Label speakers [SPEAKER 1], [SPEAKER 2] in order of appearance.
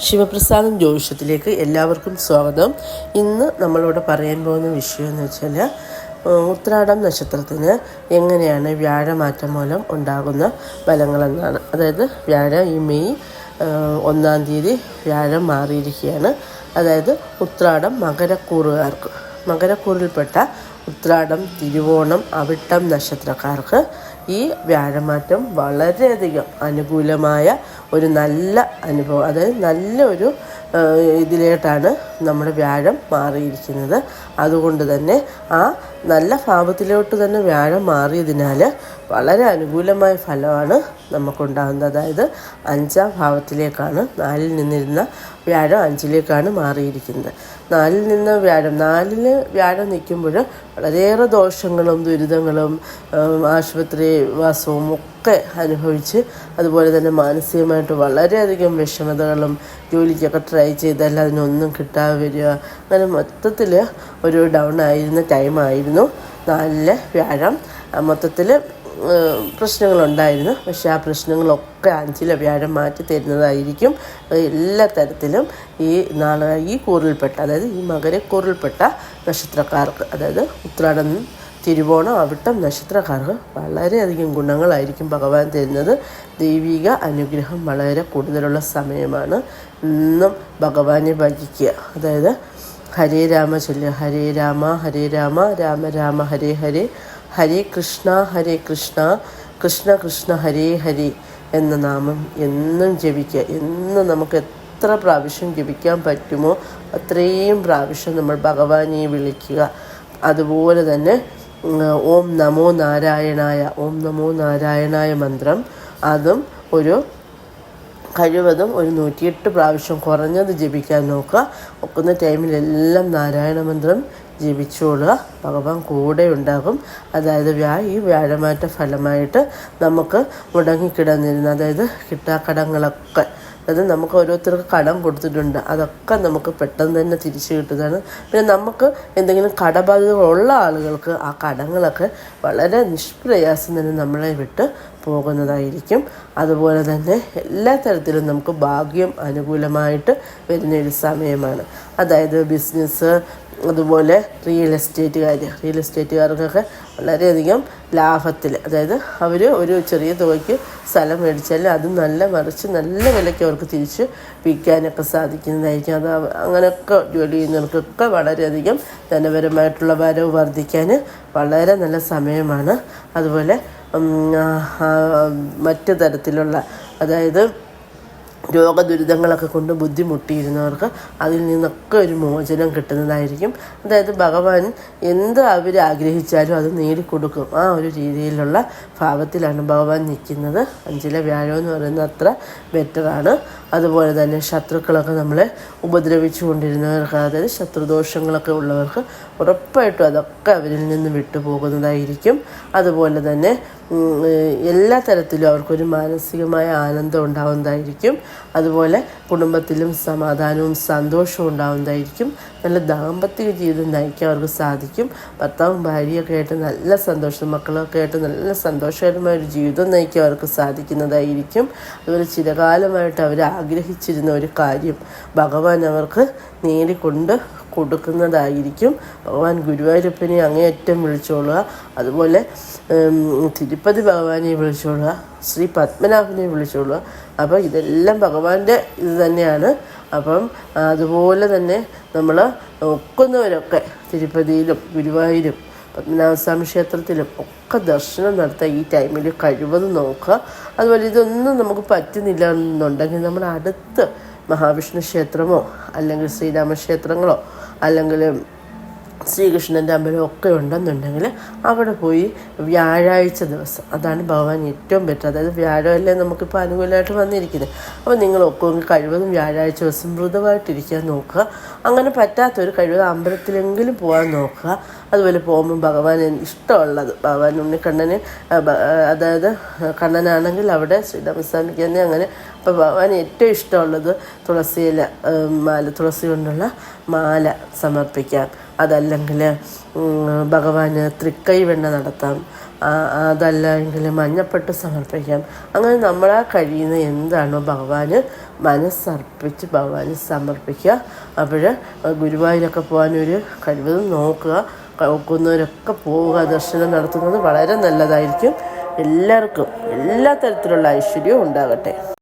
[SPEAKER 1] ശിവപ്രസാദം ജ്യോതിഷത്തിലേക്ക് എല്ലാവർക്കും സ്വാഗതം. ഇന്ന് നമ്മളിവിടെ പറയാൻ പോകുന്ന വിഷയം എന്ന് വെച്ചാൽ ഉത്രാടം നക്ഷത്രത്തിന് എങ്ങനെയാണ് വ്യാഴമാറ്റം മൂലം ഉണ്ടാകുന്ന ഫലങ്ങളെന്നാണ്. അതായത് വ്യാഴം ഈ മെയ് 1-ാം തീയതി വ്യാഴം മാറിയിരിക്കുകയാണ്. അതായത് ഉത്രാടം മകരക്കൂറിൽപ്പെട്ട ഉത്രാടം, തിരുവോണം, അവിട്ടം നക്ഷത്രക്കാർക്ക് ഈ വ്യാഴമാറ്റം വളരെയധികം അനുകൂലമായ ഒരു നല്ല അനുഭവം, അതായത് നല്ലൊരു ഇതിലേട്ടാണ് നമ്മുടെ വ്യാഴം മാറിയിരിക്കുന്നത്. അതുകൊണ്ട് തന്നെ ആ നല്ല ഭാവത്തിലോട്ട് തന്നെ വ്യാഴം മാറിയതിനാൽ വളരെ അനുകൂലമായ ഫലമാണ് നമുക്കുണ്ടാകുന്നത്. അതായത് 5-ാം ഭാവത്തിലേക്കാണ് 4-ൽ നിന്നിരുന്ന വ്യാഴം 5-ലേക്കാണ് മാറിയിരിക്കുന്നത്. 4-ൽ നിന്ന് വ്യാഴം നിൽക്കുമ്പോൾ വളരെയേറെ ദോഷങ്ങളും ദുരിതങ്ങളും ആശുപത്രി വാസവും ഒക്കെ അനുഭവിച്ച്, അതുപോലെ തന്നെ മാനസികമായിട്ട് വളരെയധികം വിഷമതകളും, ജോലിക്കൊക്കെ ട്രൈ ചെയ്താൽ അതിനൊന്നും കിട്ടാതെ വരിക, അങ്ങനെ മൊത്തത്തിൽ ഒരു ഡൗൺ ആയിരുന്ന ടൈമായിരുന്നു 4-ലെ വ്യാഴം. മൊത്തത്തിൽ പ്രശ്നങ്ങളുണ്ടായിരുന്നു. പക്ഷേ ആ പ്രശ്നങ്ങളൊക്കെ 5-ലെ വ്യാഴം മാറ്റി തരുന്നതായിരിക്കും. എല്ലാ തരത്തിലും ഈ കൂറിൽപ്പെട്ട, അതായത് ഈ മകരക്കൂറിൽപ്പെട്ട നക്ഷത്രക്കാർക്ക്, അതായത് ഉത്രാടം, തിരുവോണം, അവിട്ടം നക്ഷത്രക്കാർക്ക് വളരെയധികം ഗുണങ്ങളായിരിക്കും ഭഗവാൻ തരുന്നത്. ദൈവിക അനുഗ്രഹം വളരെ കൂടുതലുള്ള സമയമാണ്. ഇന്നും ഭഗവാനെ ഭജിക്കുക. അതായത് ഹരേ രാമ ചൊല്ലുക. ഹരേ രാമ ഹരേ രാമ രാമ രാമ ഹരേ ഹരേ, ഹരേ കൃഷ്ണ കൃഷ്ണ കൃഷ്ണ ഹരേ ഹരേ എന്ന നാമം എന്നും ജപിക്കുക. എന്നും നമുക്ക് എത്ര പ്രാവശ്യം ജപിക്കാൻ പറ്റുമോ അത്രയും പ്രാവശ്യം നമ്മൾ ഭഗവാനെ വിളിക്കുക. അതുപോലെ തന്നെ ഓം നമോ നാരായണായ മന്ത്രം, അതും കഴിവതും ഒരു 108 പ്രാവശ്യം കുറഞ്ഞത് ജപിക്കാൻ നോക്കുക. ഒക്കുന്ന ടൈമിലെല്ലാം നാരായണ മന്ത്രം ജപിച്ചോളുക. ഭഗവാൻ കൂടെ ഉണ്ടാകും. അതായത് ഈ വ്യാഴമാറ്റ ഫലമായിട്ട് നമുക്ക് മുടങ്ങിക്കിടന്നിരുന്ന, അതായത് കിട്ടാക്കടങ്ങളൊക്കെ, അതായത് നമുക്ക് ഓരോരുത്തർക്ക് കടം കൊടുത്തിട്ടുണ്ട്, അതൊക്കെ നമുക്ക് പെട്ടെന്ന് തന്നെ തിരിച്ചു കിട്ടുന്നതാണ്. പിന്നെ നമുക്ക് എന്തെങ്കിലും കടബാധ്യതകളുള്ള ആളുകൾക്ക് ആ കടങ്ങളൊക്കെ വളരെ നിഷ്പ്രയാസം തന്നെ നമ്മളെ വിട്ട് പോകുന്നതായിരിക്കും. അതുപോലെ തന്നെ എല്ലാ തരത്തിലും നമുക്ക് ഭാഗ്യം അനുകൂലമായിട്ട് വരുന്നൊരു സമയമാണ്. അതായത് ബിസിനസ്, അതുപോലെ റിയൽ എസ്റ്റേറ്റുകാർക്കൊക്കെ വളരെയധികം ലാഭത്തിൽ, അതായത് അവർ ഒരു ചെറിയ തുകയ്ക്ക് സ്ഥലം മേടിച്ചാൽ അത് മറിച്ച് നല്ല വിലയ്ക്ക് അവർക്ക് തിരിച്ച് വിൽക്കാനൊക്കെ സാധിക്കുന്നതായിരിക്കും. അത് അങ്ങനെയൊക്കെ ജോലി ചെയ്യുന്നവർക്കൊക്കെ വളരെയധികം ധനപരമായിട്ടുള്ള വരവ് വർദ്ധിക്കാൻ വളരെ നല്ല സമയമാണ്. അതുപോലെ മറ്റു തരത്തിലുള്ള, അതായത് രോഗദുരിതങ്ങളൊക്കെ കൊണ്ട് ബുദ്ധിമുട്ടിയിരുന്നവർക്ക് അതിൽ നിന്നൊക്കെ ഒരു മോചനം കിട്ടുന്നതായിരിക്കും. അതായത് ഭഗവാൻ എന്ത് അവർ ആഗ്രഹിച്ചാലും അത് നേടിക്കൊടുക്കും. ആ ഒരു രീതിയിലുള്ള ഭാവത്തിലാണ് ഭഗവാൻ നിൽക്കുന്നത്. 5-ലെ വ്യാഴം എന്ന് പറയുന്നത് അത്ര ബെറ്ററാണ്. അതുപോലെ തന്നെ ശത്രുക്കളൊക്കെ നമ്മളെ ഉപദ്രവിച്ചു കൊണ്ടിരുന്നവർക്ക്, അതായത് ശത്രുദോഷങ്ങളൊക്കെ ഉള്ളവർക്ക് ഉറപ്പായിട്ടും അതൊക്കെ അവരിൽ നിന്ന് വിട്ടുപോകുന്നതായിരിക്കും. അതുപോലെ തന്നെ എല്ലാ തരത്തിലും അവർക്കൊരു മാനസികമായ ആനന്ദം ഉണ്ടാകുന്നതായിരിക്കും. അതുപോലെ കുടുംബത്തിലും സമാധാനവും സന്തോഷവും ഉണ്ടാകുന്നതായിരിക്കും. നല്ല ദാമ്പത്തിക ജീവിതം നയിക്കാൻ അവർക്ക് സാധിക്കും. ഭർത്താവും ഭാര്യയൊക്കെ ആയിട്ട് നല്ല സന്തോഷം, മക്കളൊക്കെ ആയിട്ട് നല്ല സന്തോഷകരമായ ഒരു ജീവിതം നയിക്കാൻ അവർക്ക് സാധിക്കുന്നതായിരിക്കും. അതുപോലെ ചിരകാലമായിട്ട് അവർ ആഗ്രഹിച്ചിരുന്ന ഒരു കാര്യം ഭഗവാൻ അവർക്ക് നേടിക്കൊണ്ട് കൊടുക്കുന്നതായിരിക്കും. ഭഗവാൻ ഗുരുവായൂരപ്പനെ അങ്ങേയറ്റം വിളിച്ചോളുക. അതുപോലെ തിരുപ്പതി ഭഗവാനെ വിളിച്ചോളുക, ശ്രീ പത്മനാഭനെ വിളിച്ചോളുക. അപ്പോൾ ഇതെല്ലാം ഭഗവാന്റെ ഇത് തന്നെയാണ്. അപ്പം അതുപോലെ തന്നെ നമ്മൾ ഒക്കുന്നവരൊക്കെ തിരുപ്പതിയിലും ഗുരുവായൂരും പത്മനാഭസ്വാമി ക്ഷേത്രത്തിലും ഒക്കെ ദർശനം നടത്താൻ ഈ ടൈമിൽ കഴിവതും നോക്കുക. അതുപോലെ ഇതൊന്നും നമുക്ക് പറ്റുന്നില്ല എന്നുണ്ടെങ്കിൽ നമ്മുടെ അടുത്ത് മഹാവിഷ്ണു ക്ഷേത്രമോ അല്ലെങ്കിൽ ശ്രീരാമക്ഷേത്രങ്ങളോ അല്ലെങ്കിൽ ശ്രീകൃഷ്ണൻ്റെ അമ്പലം ഒക്കെ ഉണ്ടെന്നുണ്ടെങ്കിൽ അവിടെ പോയി വ്യാഴാഴ്ച ദിവസം, അതാണ് ഭഗവാൻ ഏറ്റവും ബെറ്റർ. അതായത് വ്യാഴമല്ലേ നമുക്കിപ്പോൾ അനുകൂലമായിട്ട് വന്നിരിക്കുന്നത്. അപ്പോൾ നിങ്ങളൊക്കെ കഴിവതും വ്യാഴാഴ്ച ദിവസം മൃദുവായിട്ടിരിക്കാൻ നോക്കുക. അങ്ങനെ പറ്റാത്തൊരു കഴിവതും അമ്പലത്തിലെങ്കിലും പോകാൻ നോക്കുക. അതുപോലെ പോകുമ്പോൾ ഭഗവാൻ ഇഷ്ടമുള്ളത്, ഭഗവാൻ ഉണ്ണിക്കണ്ണന്, അതായത് കണ്ണനാണെങ്കിൽ അവിടെ ശ്രീരാമസ്വാമിക്ക് തന്നെ അങ്ങനെ. അപ്പോൾ ഭഗവാൻ ഏറ്റവും ഇഷ്ടമുള്ളത് തുളസി കൊണ്ടുള്ള മാല സമർപ്പിക്കാം. അതല്ലെങ്കിൽ ഭഗവാന് തൃക്കൈ വെണ്ണ നടത്താം. അതല്ല എങ്കിൽ മഞ്ഞപ്പെട്ട് സമർപ്പിക്കാം. അങ്ങനെ നമ്മളാ കഴിയുന്ന എന്താണോ ഭഗവാന് മനസ്സർപ്പിച്ച് ഭഗവാന് സമർപ്പിക്കുക. അപ്പോൾ ഗുരുവായൂരൊക്കെ പോകാനൊരു കഴിവതും നോക്കുക. നോക്കുന്നവരൊക്കെ പോവുക, ദർശനം നടത്തുന്നത് വളരെ നല്ലതായിരിക്കും. എല്ലാവർക്കും എല്ലാ തരത്തിലുള്ള ഐശ്വര്യവും ഉണ്ടാകട്ടെ.